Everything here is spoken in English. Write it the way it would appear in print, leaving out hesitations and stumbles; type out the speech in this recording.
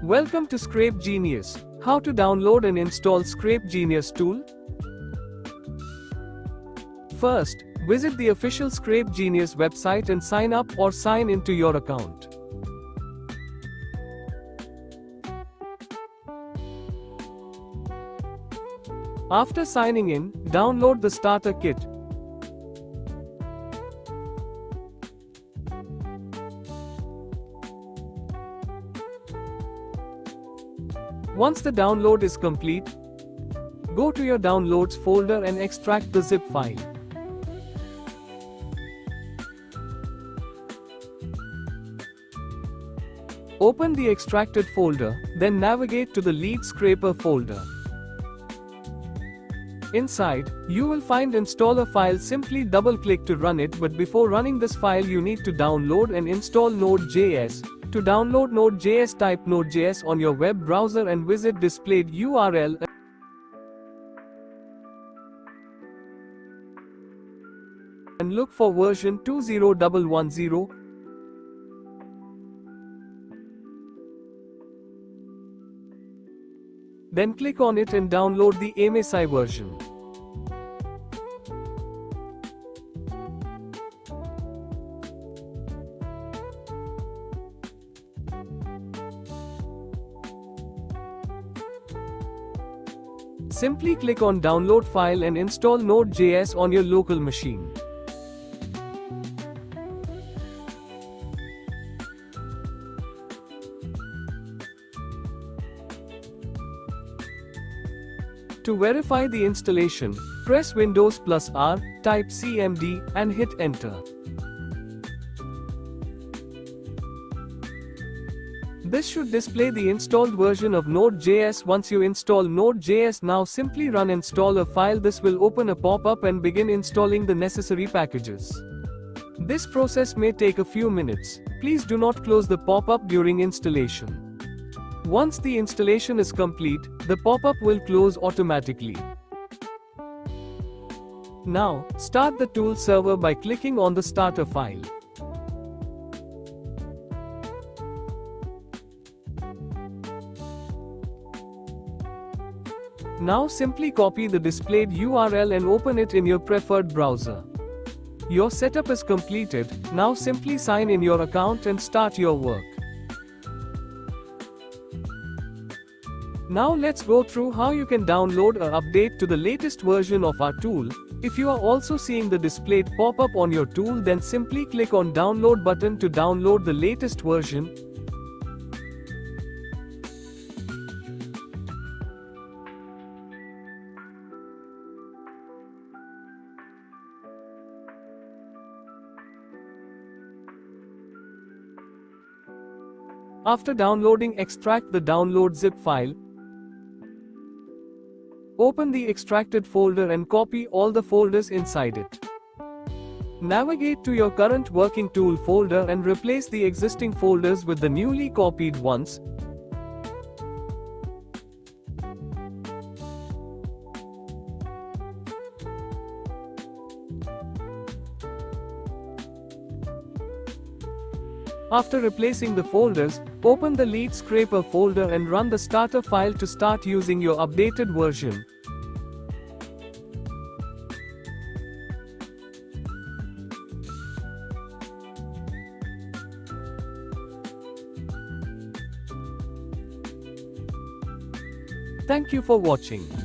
Welcome to Scrape Genius. How to download and install Scrape Genius tool? First, visit the official Scrape Genius website and sign up or sign into your account. After signing in, download the starter kit. Once the download is complete, go to your Downloads folder and extract the zip file. Open the extracted folder, then navigate to the lead scraper folder. Inside, you will find installer file. Simply double-click to run it, but before running this file you need to download and install Node.js. To download Node.js, type Node.js on your web browser and visit displayed URL and look for version 20110. Then click on it and download the MSI version. Simply click on Download File and install Node.js on your local machine. To verify the installation, press Windows plus R, type CMD, and hit Enter. This should display the installed version of Node.js. Once you install Node.js, now simply run installer file. This will open a pop-up and begin installing the necessary packages. This process may take a few minutes. Please do not close the pop-up during installation. Once the installation is complete, the pop-up will close automatically. Now, start the tool server by clicking on the starter file. Now simply copy the displayed URL and open it in your preferred browser. Your setup is completed. Now simply sign in your account and start your work. Now let's go through how you can download or update to the latest version of our tool. If you are also seeing the displayed pop-up on your tool, then simply click on Download button to download the latest version. After downloading, extract the download zip file. Open the extracted folder and copy all the folders inside it. Navigate to your current working tool folder and replace the existing folders with the newly copied ones. After replacing the folders, open the lead scraper folder and run the starter file to start using your updated version. Thank you for watching.